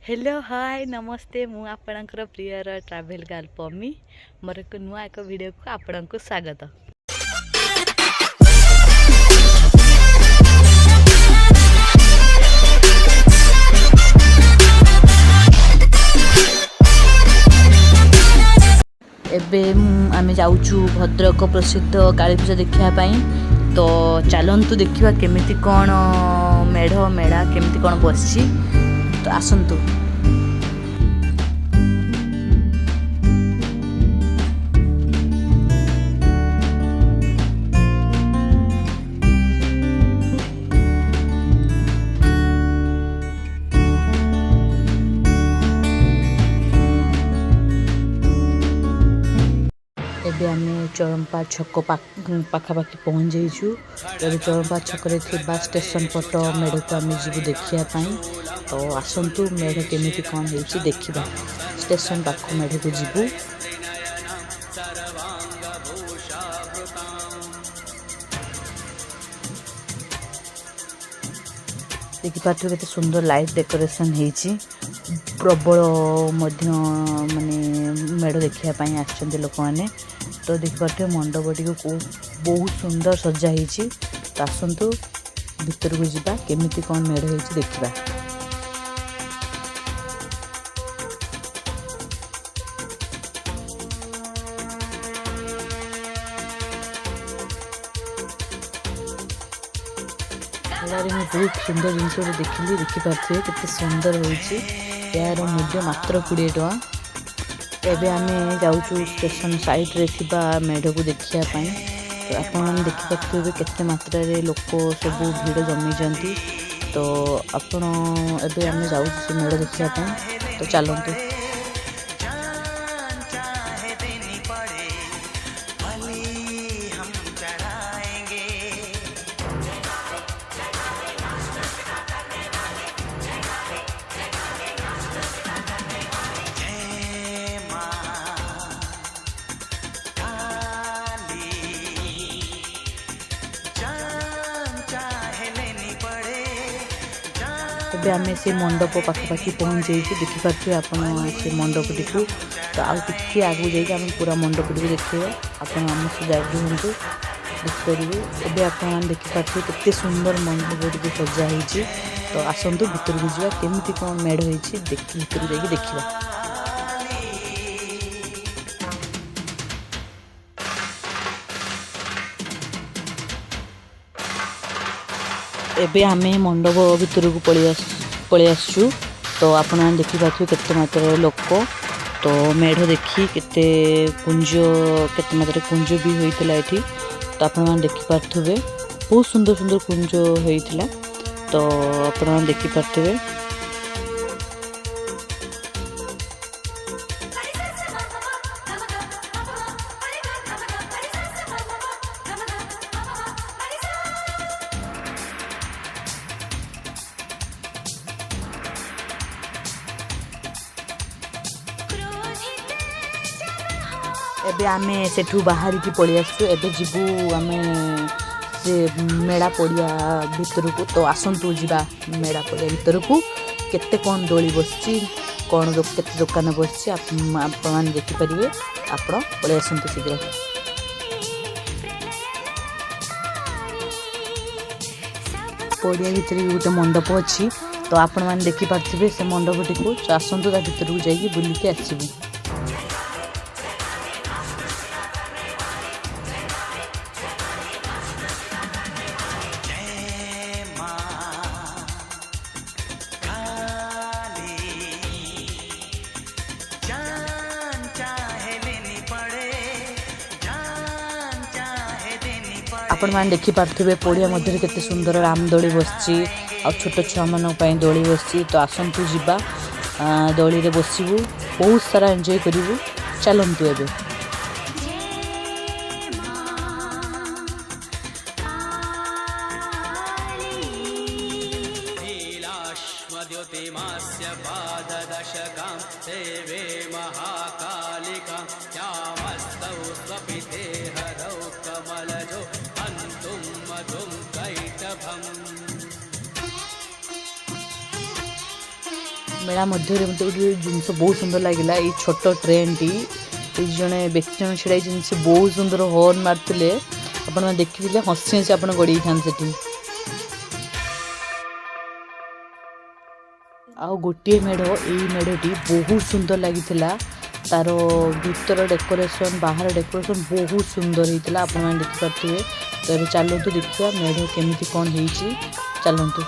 Hello hi नमस्ते मु आपणकर प्रियर ट्रैवल गर्ल पमी मोर एक नुआ एक वीडियो को आपण को स्वागत। एबे आमे जाउछु भद्रक प्रसिद्ध काली पूजा देखिया पाई। तो चलंतु देखिवा केमिति कोन मेढ़ मेढ़ा केमिति कोन बसछि। तो आसंतु एबे आमे चरंपा छक पाखापाखि पहुँच जाइछु। एबे चरंपा छकरे थिबा स्टेशन पट मेढ़ को आमे जीवु देखिया पाई। तो आसंतु मेढ़ केमिति कोन हेछि देखिबा। स्टेशन पाख मेढ़ को जीवु। देखि पाथु केते सुंदर लाइट डेकोरेशन हेछि। प्रबल मध्य माने मेढ़ देखिया पाई आछन्ते लोक माने। तो देखि पाथु मंडपटी को बहुत सुंदर सजा हेछि। तो आसंतु भीतर को जिबा केमिति कोन मेढ़ हेछि देखिबा। बहुत सुंदर जिनस देखिली देखिपारे केते सुंदर होइछि। यार मूल्य मात्र 20 टका। एबे आमे जाउछु स्टेशन साइड रे थिबा मेढ़ को देखिया पाई। तो आपण देखिपारे केते मात्रा रे लोक सब भीड़ जमी जंती। तो आपण एबे आमे जाउछु मेढ़ देखिया पाई। तो चलंतु एबे आमे से मंडप पाखापाखि पहुँच जाइए। देखिपारे आप मंडपटी को। तो आउ टिके आगू जाइए आम पूरा मंडपटी को देखिए। आम से जागू हूँ देखिपारे। एबे आप देखिपारे केते सुंदर मंडपटी को सजा होइछि। तो आसंतु भीतर को जावा केमिति कोन मेढ़ होइछि भीतर जाइए देखिबा। एबे आमे मंडप भीतर को पळि आसछु। तो आपण देखिपारे केते मात्रा लोक। तो मेढ़ देखी केते केते मात्रा कुंज भी होइतला एठी। तो आपण देखिपारे बहुत सुंदर सुंदर कुंज होइतला। तो आपण देखिपारे एबे आमे सेठू बाहर की पड़ी आसु। एबे जीवु आमे से मेड़ा पड़िया भीतर को। तो आसंतु जीवा मेड़ा पड़िया भीतर को। केते कोन दोली बसछि कोन केते दुकान बसछि आपण देखि परिबे। आपण पड़ी आसंतु शीघ्र। पड़िया भीतर गोटे मंडप अच्छी। तो आपण मैंने देखि पार्थिबे से मंडपटी को। आसंतु ता भीतर को जाइए बुलिके आसीबे। आपण मैंने देखिपारे पड़िया मध्य केते सुंदर रामदोली बसछि। आ छोट छुआ मान दोली बसछि। तो आसंतु जीवा दोली रे बसिबु बहुत सारा एंजॉय करिवु। चलंतु एबे मेला मध्य मत जिनस बहुत सुंदर लगे ये छोट ट्रेन टी जड़े व्यक्ति जन छिड़ा से बहुत सुंदर हॉर्न मारते आप देखी हसी हसी आप गड़ी था से आउ गोटे मेढ़ यही मेढ़टी बहुत सुंदर लगी तार भीतर डेकोरेशन बाहर डेकोरेशन बहुत सुंदर होता आप देखिपे। तो ये चलतु देखा मेढ़ केमी कौन हो चलतु।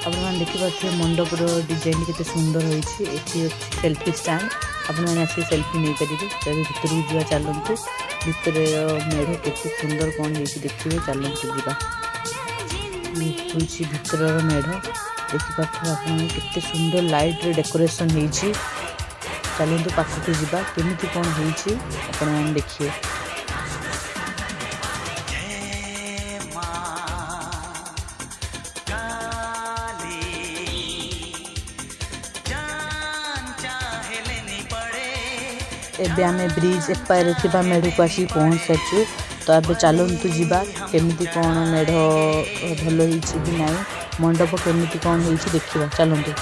आप देखिपे मंडपर डिजाइन केते सुंदर होती सेल्फी स्टैंड आपण आसिक सेल्फी नहीं पारे। तो भर जा चलतु भितर मेढ़ केते सुंदर कौन हो देखिए चलतु जा हूँ भितर मेढ़ देखिपे आप केते सुंदर लाइट रे डेकोरेशन होती। चलतु पाखक जा केमी कौन होती देखिए। एबे आमे ब्रिज एपारे थिबा मेढ़ को आसी पहुँच सारचु। तो अब चलतु जा केमी कौन मेढ़ भल कि ना मंडप केमी कौन हो देखा चलतु।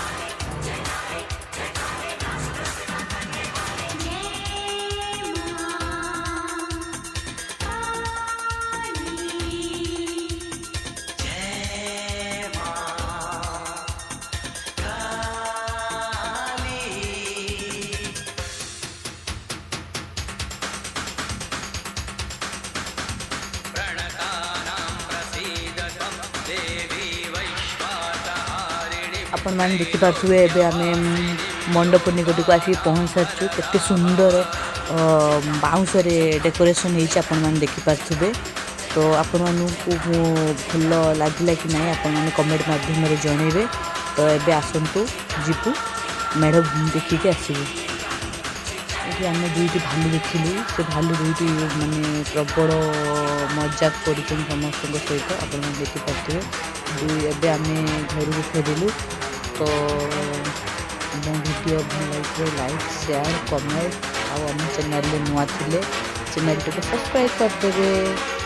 आपण मैंने देखिपे एबे आमे मंडप निकट को आसी पहुँच सारचु। केते सुंदर बाउंस रे डेकोरेशन होती आपण मैंने देखिपे। तो आपण मानू भल लगे कि ना आपण मैंने कमेंट माध्यम जनइबे। तो एबे आसतु जीपू मेढ़ देखिके आसबू। ये आम दुईटी भालू देखिलु से भालू दुईटी माने प्रबल मजाक कर समस्त सहित आप देखिपे। एबे आम घर को फेरिलु। तो वीडियो भल लगे लाइक शेयर कमेंट आम चैनल नुआ थे चैनल को सब्सक्राइब करदे।